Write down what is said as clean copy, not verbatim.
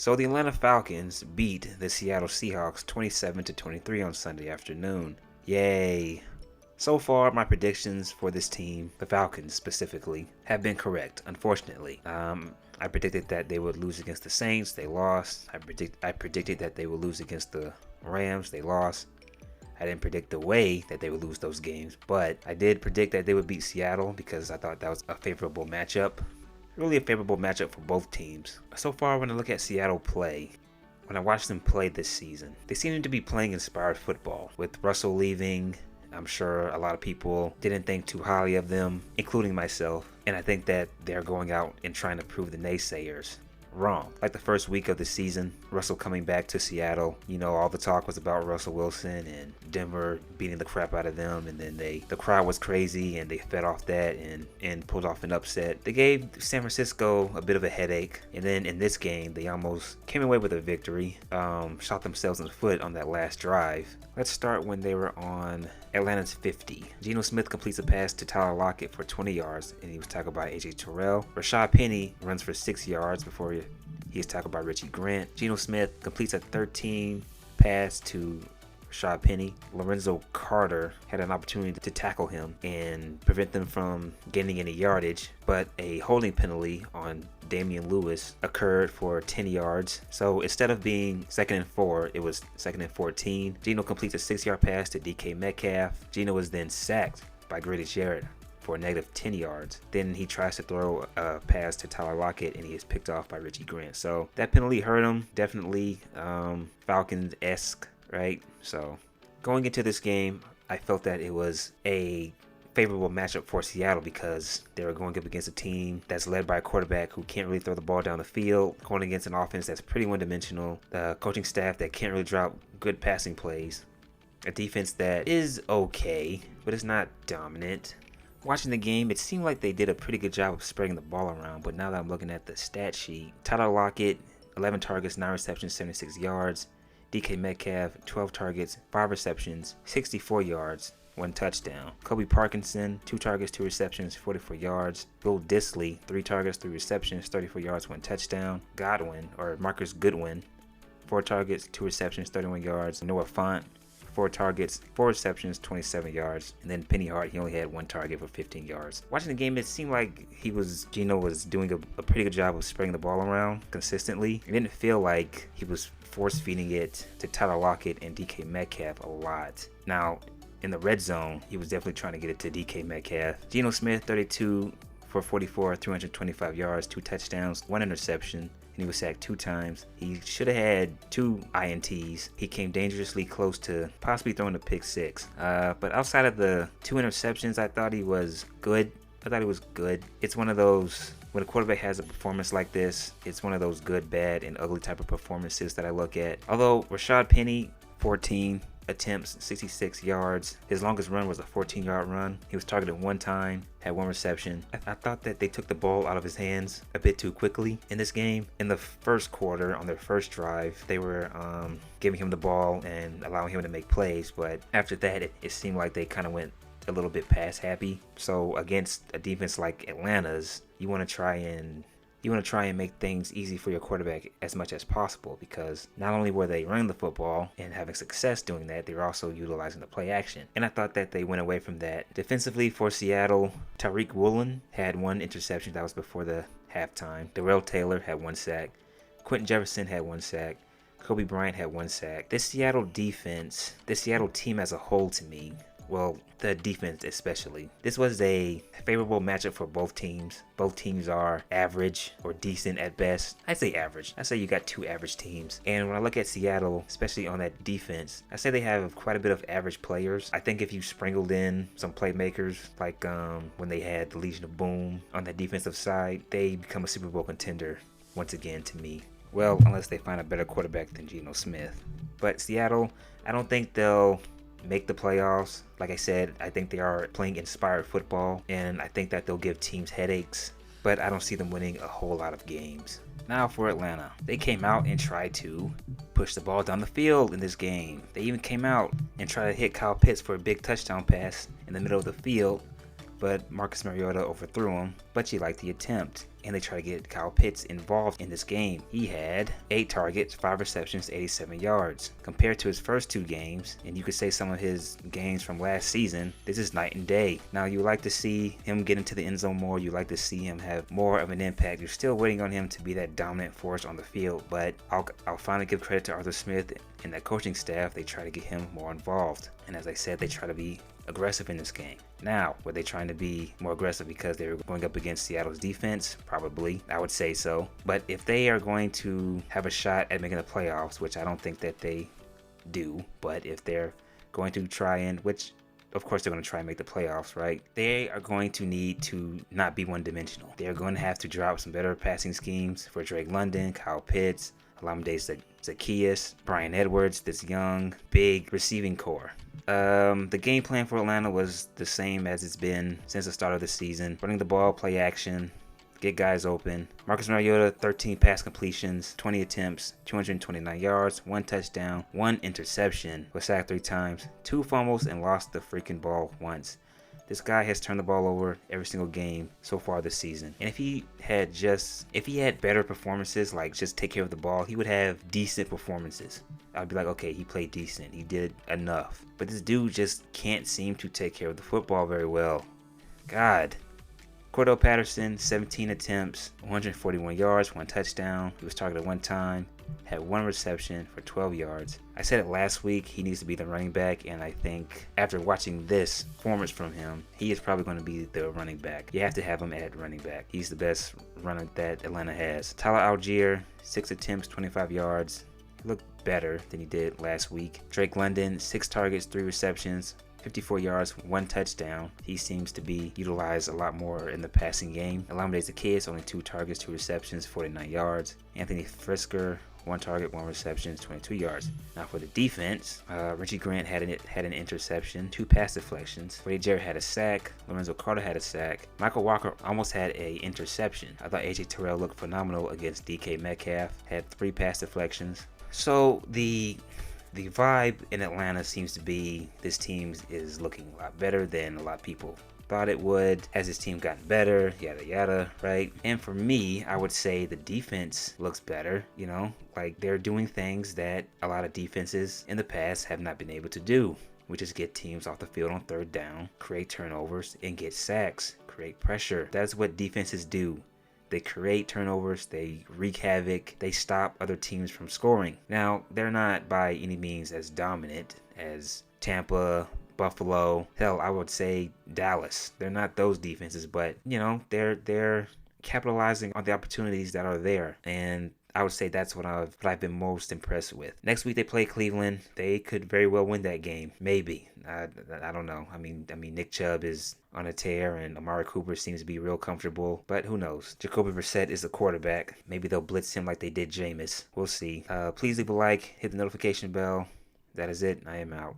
So the Atlanta Falcons beat the Seattle Seahawks 27-23 on Sunday afternoon. Yay! So far, my predictions for this team, the Falcons specifically, have been correct, unfortunately. I predicted that they would lose against the Saints. They lost. I predicted that they would lose against the Rams. They lost. I didn't predict the way that they would lose those games, but I did predict that they would beat Seattle because I thought that was a favorable matchup. Really a favorable matchup for both teams. So far, when I look at Seattle play, when I watch them play this season, they seem to be playing inspired football. With Russell leaving, I'm sure a lot of people didn't think too highly of them, including myself. And I think that they're going out and trying to prove the naysayers wrong. Like the first week of the season, Russell coming back to Seattle, all the talk was about Russell Wilson and Denver beating the crap out of them, and then the crowd was crazy and they fed off that and pulled off an upset. They gave San Francisco a bit of a headache, and then in this game they almost came away with a victory, shot themselves in the foot on that last drive. Let's start when they were on Atlanta's 50. Geno Smith completes a pass to Tyler Lockett for 20 yards, and he was tackled by A.J. Terrell. Rashad Penny runs for 6 yards before he is tackled by Richie Grant. Geno Smith completes a 13 pass to Rashad Penny. Lorenzo Carter had an opportunity to tackle him and prevent them from gaining any yardage, but a holding penalty on Damian Lewis occurred for 10 yards. So instead of being 2nd and 4, it was 2nd and 14. Geno completes a 6-yard pass to DK Metcalf. Geno was then sacked by Grady Jarrett for a negative 10 yards. Then he tries to throw a pass to Tyler Lockett, and he is picked off by Richie Grant. So that penalty hurt him. Definitely Falcons-esque, right? So going into this game, I felt that it was a favorable matchup for Seattle because they were going up against a team that's led by a quarterback who can't really throw the ball down the field, going against an offense that's pretty one-dimensional, the coaching staff that can't really drop good passing plays, a defense that is okay, but it's not dominant. Watching the game, it seemed like they did a pretty good job of spreading the ball around, but now that I'm looking at the stat sheet, Tyler Lockett, 11 targets, 9 receptions, 76 yards. DK Metcalf, 12 targets, 5 receptions, 64 yards, 1 touchdown. Kobe Parkinson, 2 targets, 2 receptions, 44 yards. Will Dissly, 3 targets, 3 receptions, 34 yards, 1 touchdown. Marcus Goodwin, 4 targets, 2 receptions, 31 yards. Noah Fant, 4 targets, 4 receptions, 27 yards. And then Penny Hart, he only had 1 target for 15 yards. Watching the game, it seemed like Geno was doing a pretty good job of spreading the ball around consistently. It didn't feel like he was force-feeding it to Tyler Lockett and DK Metcalf a lot. Now, in the red zone, he was definitely trying to get it to DK Metcalf. Geno Smith, 32 for 44, 325 yards, 2 touchdowns, 1 interception. And he was sacked 2 times. He should have had 2 INTs. He came dangerously close to possibly throwing a pick 6. But outside of the 2 interceptions, I thought he was good. It's one of those, when a quarterback has a performance like this, it's one of those good, bad, and ugly type of performances that I look at. Although Rashad Penny, 14 attempts, 66 yards. His longest run was a 14-yard run. He was targeted 1 time, had 1 reception. I thought that they took the ball out of his hands a bit too quickly in this game. In the first quarter, on their first drive, they were giving him the ball and allowing him to make plays. But after that, it seemed like they kind of went a little bit pass happy. So against a defense like Atlanta's, you want to try and make things easy for your quarterback as much as possible, because not only were they running the football and having success doing that, they were also utilizing the play action. And I thought that they went away from that. Defensively for Seattle, Tariq Woolen had 1 interception. That was before the halftime. Darrell Taylor had 1 sack. Quentin Jefferson had 1 sack. Kobe Bryant had 1 sack. This Seattle defense, this Seattle team as a whole, to me, well, the defense especially, this was a favorable matchup for both teams. Both teams are average or decent at best. I say average. I say you got 2 average teams. And when I look at Seattle, especially on that defense, I say they have quite a bit of average players. I think if you sprinkled in some playmakers, like when they had the Legion of Boom on the defensive side, they become a Super Bowl contender once again to me. Well, unless they find a better quarterback than Geno Smith. But Seattle, I don't think they'll make the playoffs. Like I said, I think they are playing inspired football, and I think that they'll give teams headaches, but I don't see them winning a whole lot of games. Now for Atlanta, they came out and tried to push the ball down the field in this game. They even came out and tried to hit Kyle Pitts for a big touchdown pass in the middle of the field, but Marcus Mariota overthrew him, but he liked the attempt. and they try to get Kyle Pitts involved in this game. He had 8 targets, 5 receptions, 87 yards. Compared to his first 2 games, and you could say some of his games from last season, this is night and day. Now, you like to see him get into the end zone more. You like to see him have more of an impact. You're still waiting on him to be that dominant force on the field, but I'll finally give credit to Arthur Smith and that coaching staff. They try to get him more involved, and as I said, they try to be aggressive in this game. Now, were they trying to be more aggressive because they were going up against Seattle's defense? Probably, I would say so. But if they are going to have a shot at making the playoffs, which I don't think that they do, but if they're going to try and, which of course they're going to try and make the playoffs, right? They are going to need to not be one-dimensional. They're going to have to drop some better passing schemes for Drake London, Kyle Pitts, Olamide Zaccheaus, Brian Edwards, this young, big receiving core. The game plan for Atlanta was the same as it's been since the start of the season. Running the ball, play action, get guys open. Marcus Mariota, 13 pass completions, 20 attempts, 229 yards, 1 touchdown, 1 interception, was sacked 3 times, 2 fumbles, and lost the freaking ball once. This guy has turned the ball over every single game so far this season. And if he had better performances, like just take care of the ball, he would have decent performances. I'd be like, okay, he played decent. He did enough. But this dude just can't seem to take care of the football very well. God. Cordell Patterson, 17 attempts, 141 yards, 1 touchdown. He was targeted 1 time, had 1 reception for 12 yards. I said it last week, he needs to be the running back, and I think after watching this performance from him, he is probably going to be the running back. You have to have him at running back. He's the best runner that Atlanta has. Tyler Algier, 6 attempts, 25 yards. He looked better than he did last week. Drake London, 6 targets, 3 receptions, 54 yards, 1 touchdown. He seems to be utilized a lot more in the passing game. Olamide Zaccheaus, only 2 targets, 2 receptions, 49 yards. Anthony Frisker, 1 target, 1 reception, 22 yards. Now for the defense, Richie Grant had an interception, 2 pass deflections. Brady Jarrett had a sack. Lorenzo Carter had a sack. Michael Walker almost had a interception. I thought AJ Terrell looked phenomenal against DK Metcalf. Had 3 pass deflections. So the vibe in Atlanta seems to be this team is looking a lot better than a lot of people thought it would. Has this team gotten better? Yada yada, right? And for me, I would say the defense looks better, you know? Like they're doing things that a lot of defenses in the past have not been able to do, which is get teams off the field on 3rd down, create turnovers, and get sacks, create pressure. That's what defenses do. They create turnovers, they wreak havoc, they stop other teams from scoring. Now, they're not by any means as dominant as Tampa, Buffalo, hell, I would say Dallas. They're not those defenses, but, you know, they're capitalizing on the opportunities that are there. And I would say that's what I've been most impressed with. Next week they play Cleveland. They could very well win that game. Maybe. I don't know. I mean Nick Chubb is on a tear and Amari Cooper seems to be real comfortable, but who knows? Jacoby Brissett is the quarterback. Maybe they'll blitz him like they did Jameis. We'll see. Please leave a like, hit the notification bell. That is it. I am out.